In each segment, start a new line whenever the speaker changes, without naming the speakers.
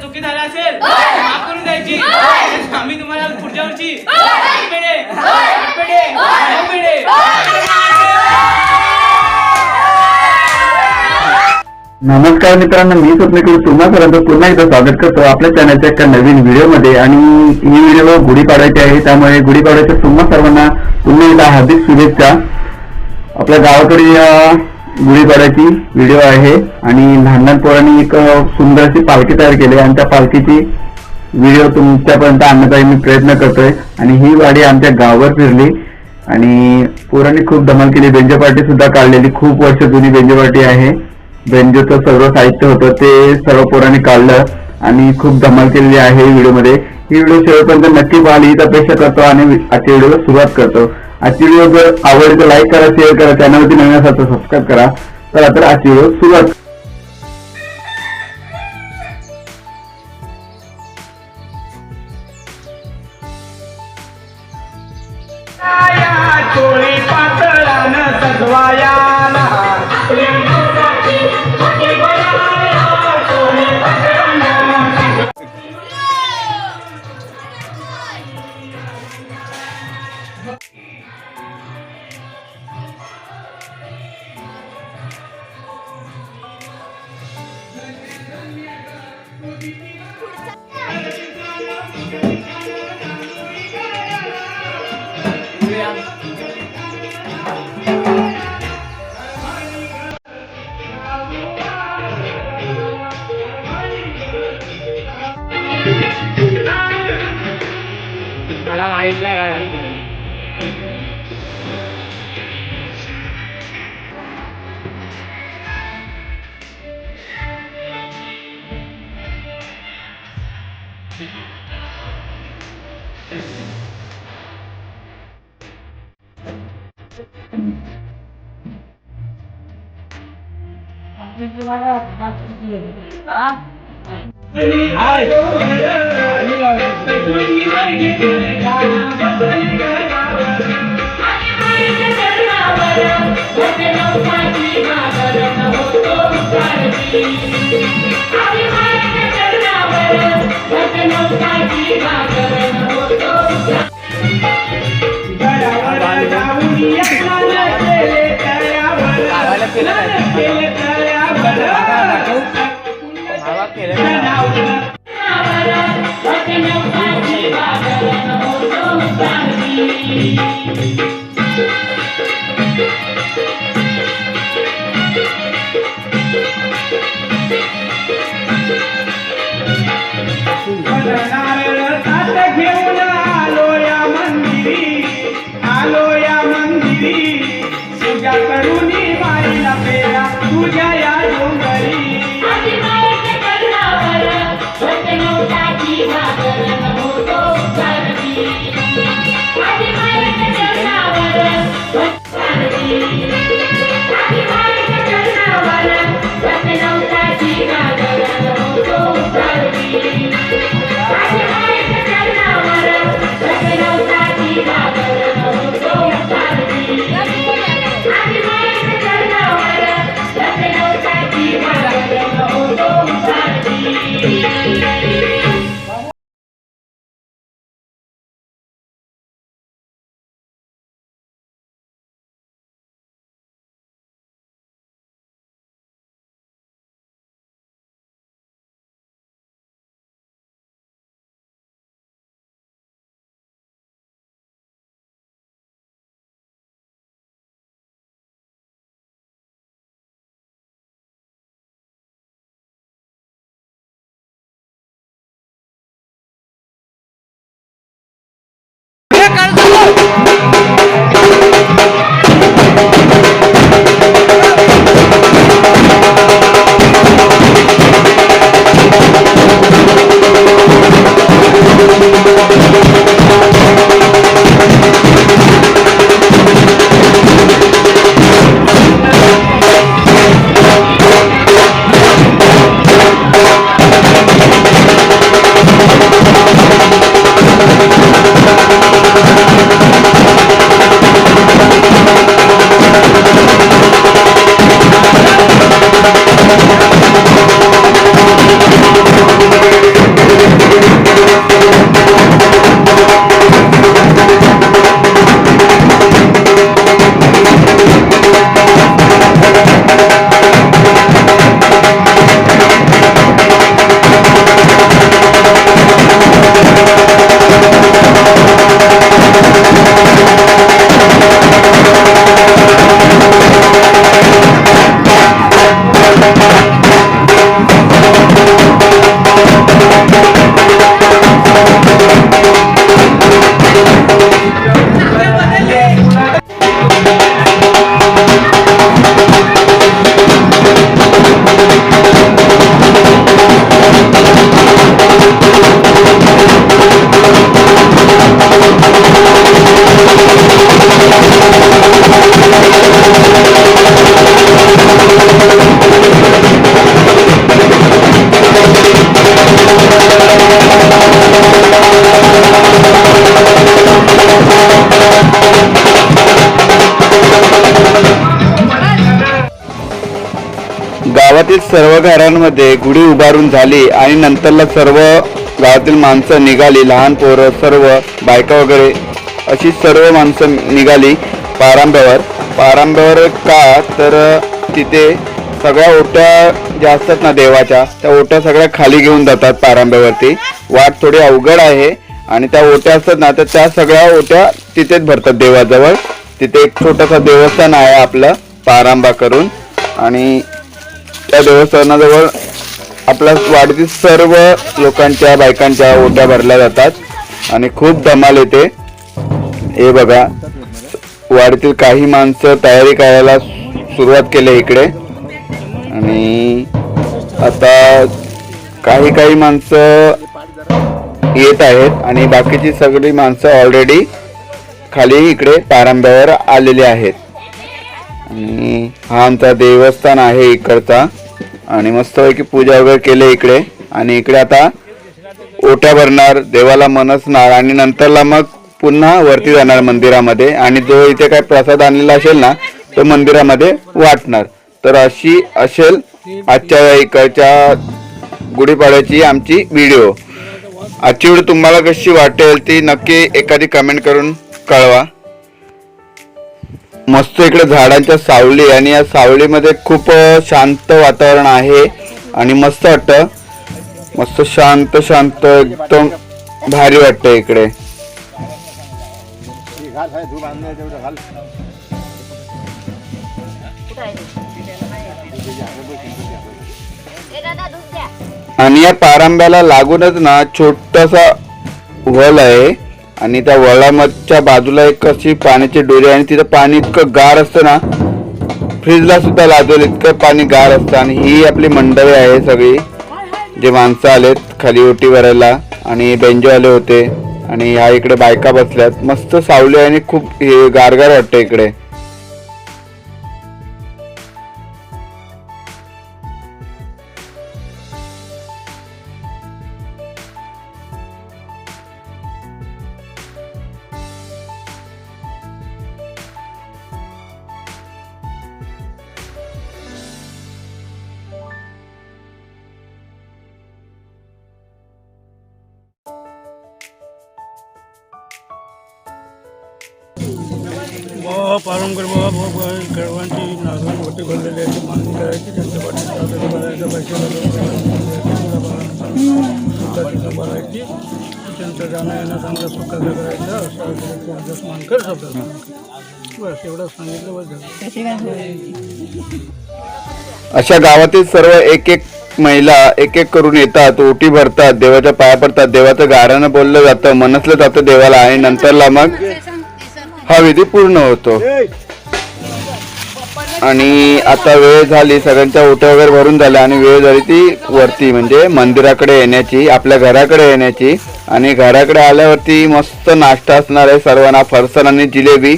चुकी झाली असेल माफ करून द्यायची. आम्ही तुम्हाला पुढच्या वर्षी
नमस्कार मित्रांनो, मी स्वप्नील तुम्हा सर्वांचं पुन्हा एकदा स्वागत करतो आपल्या चॅनलच्या एका नवीन व्हिडिओमध्ये. आणि ही व्हिडिओ गुढीपाडव्याची आहे, त्यामुळे गुढीपाडव्याच्या तुम्हा सर्वांना पुन्हा एकदा हार्दिक शुभेच्छा. आपल्या गावाकडे गुढीपाडव्याची व्हिडिओ आहे आणि लहान लहान पोरांनी एक सुंदर अशी पालखी तयार केली आणि त्या पालखीची व्हिडिओ तुमच्यापर्यंत आणण्याचा मी प्रयत्न करतोय. आणि ही गाडी आमच्या गावावर फिरली आणि पोरांनी खूप धमाल केली. बेंजो पार्टी सुद्धा काढलेली, खूप वर्ष जुनी बेंजो पार्टी आहे. बेंजोचं सर्व साहित्य होतं ते सर्व पोरांनी काढलं आणि खूप धमाल केलेली आहे व्हिडिओमध्ये. ही व्हिडिओ शेवटपर्यंत नक्की पाहाल हीच अपेक्षा करतो आणि आजच्या व्हिडिओला सुरुवात करतो. आजची व्हिडिओ जर आवडली तर लाईक करा, शेअर करा, चॅनलवरती नवीन असाल तर सबस्क्राईब करा. तर आता आजची व्हिडिओ सुरुवात.
मला माहित नाही काय
गावातील सर्व घरांमध्ये गुढी उभारून झाली आणि नंतरला सर्व गावातील माणसं निघाली, लहान पोरं सर्व बायका वगैरे अशी सर्व माणसं निघाली पारंब्यावर का तर तिथे सगळ्या ओट्या ज्या असतात ना देवाच्या, त्या ओट्या सगळ्या खाली घेऊन जातात पारंब्यावरती. वाट थोडी अवघड आहे आणि त्या ओट्या असतात ना तर त्या सगळ्या ओट्या तिथेच भरतात देवाजवळ. तिथे एक छोटासा देवस्थान आहे आपलं पारंबा करून आणि त्या देवस्थानाजवळ आपल्या वाडीतील सर्व लोकांच्या बायकांच्या ओट्या भरल्या जातात आणि खूप धमाल येते. हे बघा वाडीतील काही माणसं तयारी करायला सुरुवात केली इकडे आणि आता काही माणसं येत आहेत आणि बाकीची सगळी माणसं ऑलरेडी खाली इकडे पारंब्यावर आलेली आहेत. आणि हा आमचा देवस्थान आहे इकडचा आणि मस्तपैकी पूजा वगैरे केली इकडे आणि इकडे आता ओट्या भरणार, देवाला मनसणार आणि नंतरला मग पुन्हा वरती जाणार मंदिरामध्ये आणि जो इथे काय प्रसाद आणलेला असेल ना तो मंदिरामध्ये वाटणार. तर अशी असेल आजच्या इकडच्या गुढीपाडव्याची आमची व्हिडिओ. आजची व्हिडिओ तुम्हाला कशी वाटेल ती नक्की एखादी कमेंट करून कळवा. मस्त इकडे झाडांच्या सावली आणि या सावलीमध्ये खूप शांत वातावरण आहे आणि मस्त वाटतं, मस्त शांत एकदम भारी वाटतं इकडे. आणि या पारंब्याला लागूनच ना छोटासा वळ आहे आणि त्या वळाच्या बाजूला एक अशी पाण्याची डोरी आणि तिथं पाणी इतकं गार असतं ना, फ्रीजला सुद्धा लाजवलं इतकं पाणी गार असतं. आणि ही आपली मंडळी आहे सगळी, जे माणसं आलेत खाली ओटी भरायला आणि बेंजो आले होते आणि ह्या इकडे बायका बसल्यात. मस्त सावली आणि खूप हे गारगार वाटतं इकडे.
बाबा पारंकर बाबा गडवांची नागरांची मोठी भरलेली आहे, मागणी करायची त्यांच्या पाठी भरायचं, पैसे भरायची, त्यांचं जाणं येणं चांगलं सुखाचं करायचं असं मान कर शब्द बस एवढं सांगितलं बस.
अशा गावातील सर्व एक महिला एक करून येतात, ओटी भरतात, देवाच्या पाया पडतात, देवाचं गाऱ्यानं बोललं जातं, मनसलं जातं देवाला आणि नंतरला मग हा विधी पूर्ण होतो. आणि आता वेळ झाली, सगळ्यांच्या ओट्या वगैरे भरून झाल्या आणि वेळ झाली ती वरती म्हणजे मंदिराकडे येण्याची, आपल्या घराकडे येण्याची. आणि घराकडे आल्यावरती मस्त नाश्ता असणार आहे सर्वांना, फरसाण आणि जिलेबी.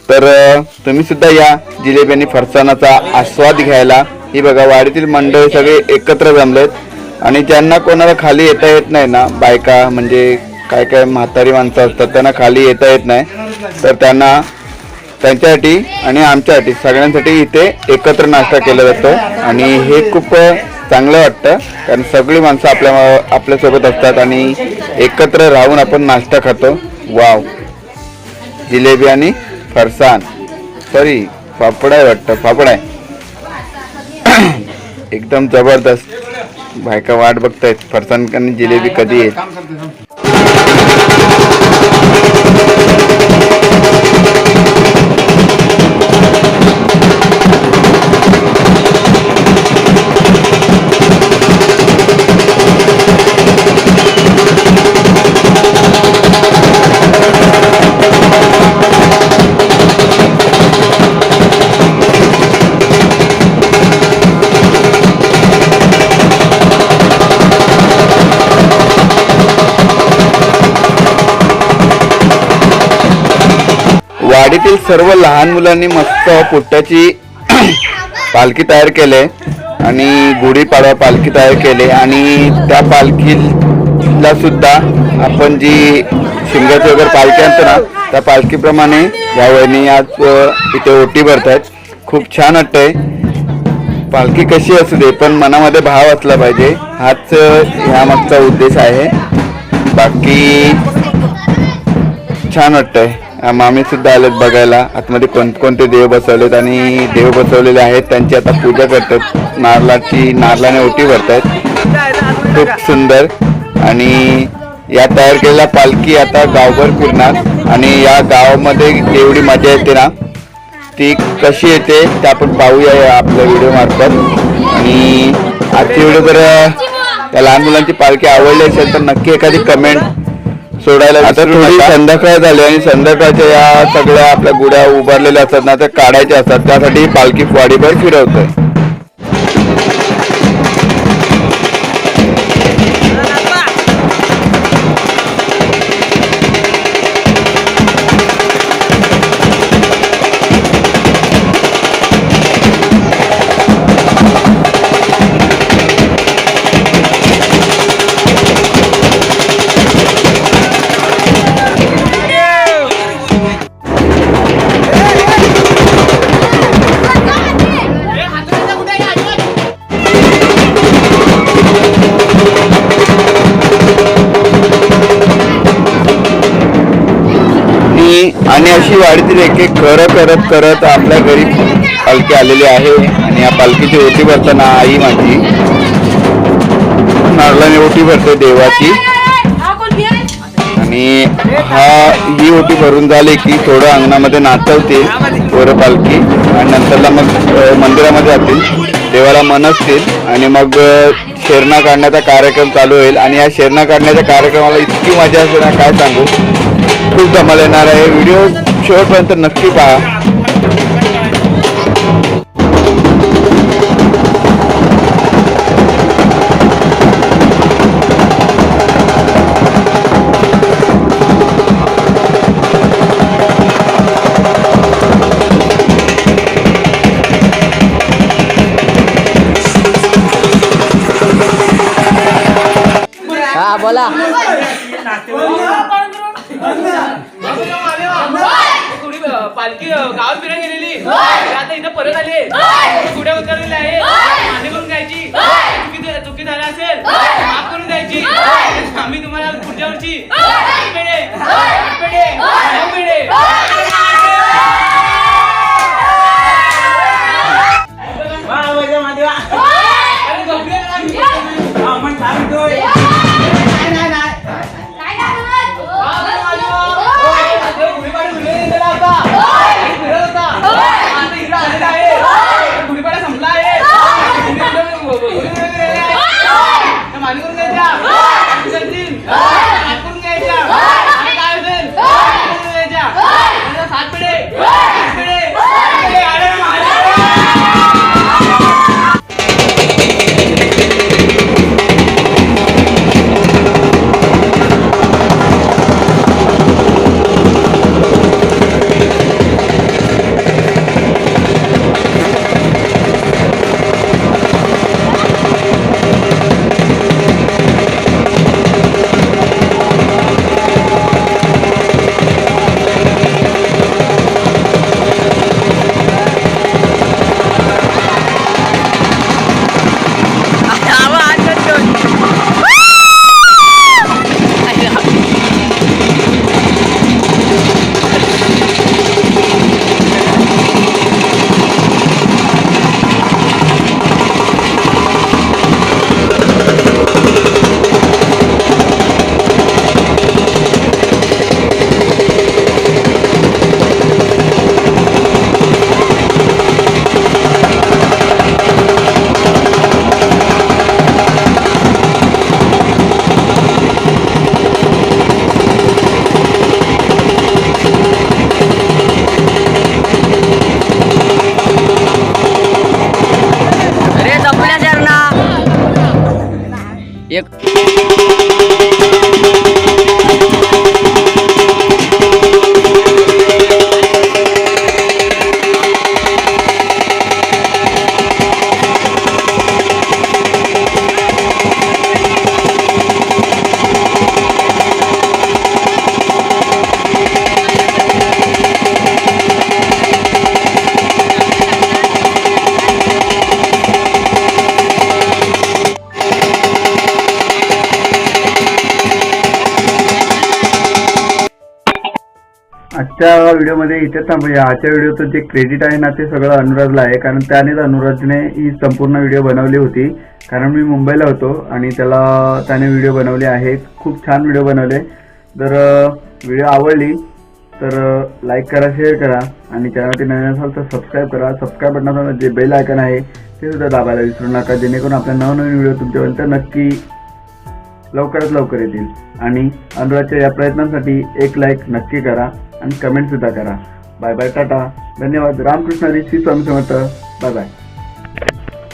तर तुम्ही सुद्धा या जिलेबी आणि फरसाणाचा आस्वाद घ्यायला. ही बघा वाडीतील मंडळी सगळे एकत्र जमलेत आणि ज्यांना कोणाला खाली येता येत नाही ना, बायका म्हणजे काय म्हातारी माणसं असतात त्यांना खाली येता येत नाही, तर त्यांना त्यांच्यासाठी आणि आमच्यासाठी सगळ्यांसाठी इथे एकत्र नाश्ता केला जातो. आणि हे खूप चांगलं वाटतं कारण सगळी माणसं आपल्यासोबत असतात आणि एकत्र राहून आपण नाश्ता खातो. वाव, जिलेबी आणि फरसाण, सॉरी पापड आहे वाटतं, पापड आहे एकदम जबरदस्त. बायका वाट बघतायत फरसाण आणि जिलेबी कधी येईल. वाडीतील सर्व लहान मुलांनी मस्त पुट्ट्याची पालखी तयार केली आणि गुढीपाडवा पालखी तयार केली आणि त्या पालखीला सुद्धा आपण जी शिंगाची वगैरे पालखी आणतो ना त्या पालखीप्रमाणे या वहिनी आज इथे ओटी भरतायत. खूप छान वाटतंय. पालखी कशी असू दे पण मनामध्ये भाव असला पाहिजे, हाच ह्या मागचा उद्देश आहे. बाकी छान वाटतंय. मामी सुद्धा आलेत बघायला आतमध्ये कोणते देव बसवलेत आणि देव बसवलेले आहेत त्यांची आता पूजा करतात. नारळाने ओटी भरतायत. खूप सुंदर. आणि या तयार केलेल्या पालखी आता गावभर फिरणार आणि या गावामध्ये एवढी मजा येते ना, ती कशी येते ते आपण पाहूया या आपल्या व्हिडिओ मार्फत. आणि आजची व्हिडिओ जर या लहान मुलांची पालखी आवडली असेल तर नक्की एखादी कमेंट सोडायला. आता थोडी संध्याकाळ झाली आणि संध्याकाळच्या या सगळ्या आपल्या गुड्या उभारलेल्या असतात ना, त्या काढायच्या असतात. त्यासाठी पालखी वाडीभर फिरवतोय. आणि अशी वाडीतील एक एक करत आपल्या घरी पालखी आलेली आहे. आणि या पालखीची ओटी भरताना आई माझी नारळाने ओटी भरते देवाची. आणि ही ओटी भरून झाली की थोडं अंगणामध्ये नाचवते पोरं पालखी आणि नंतरला मग मंदिरामध्ये जातील, देवाला मनसतील आणि मग शेरणा काढण्याचा कार्यक्रम चालू होईल. आणि या शेरणा काढण्याच्या कार्यक्रमाला इतकी मजा असते ना काय सांगू, खूप धमाल येणार आहे. व्हिडिओ शेवटपर्यंत नक्की पहा.
हा बोला.
पालखी गावात फिरायला गेलेली, आता इथं परत आली. गुड्या उतरलेल्या आहे, मान्य करून घ्यायची. चुकी झाली असेल माफ करून द्यायची. आम्ही तुम्हाला पुढच्या वर्षी
आजच्या व्हिडिओमध्ये इथे थांबूया. आजच्या व्हिडिओचं जे क्रेडिट आहे ना ते सगळं अनुरागला आहे, कारण त्यानेच अनुरागने ही संपूर्ण व्हिडिओ बनवली होती. कारण मी मुंबईला होतो आणि त्याने व्हिडिओ बनवली आहे. खूप छान व्हिडिओ बनवले. जर व्हिडिओ आवडली तर लाईक करा, शेअर करा आणि चॅनलवरती नवीन असाल तर सबस्क्राईब करा. सबस्क्राईब बटनावर जे बेल आयकॉन आहे ते सुद्धा दाबायला विसरू नका, जेणेकरून आपल्या नवनवीन व्हिडिओ तुमच्यापर्यंत नक्की लवकरात लवकर येतील. आणि अनुरागच्या या प्रयत्नांसाठी एक लाईक नक्की करा आणि कमेंट सुद्धा करा. बाय बाय, टाटा, धन्यवाद. रामकृष्ण हरी, श्री स्वामी समर्थ. Bye bye.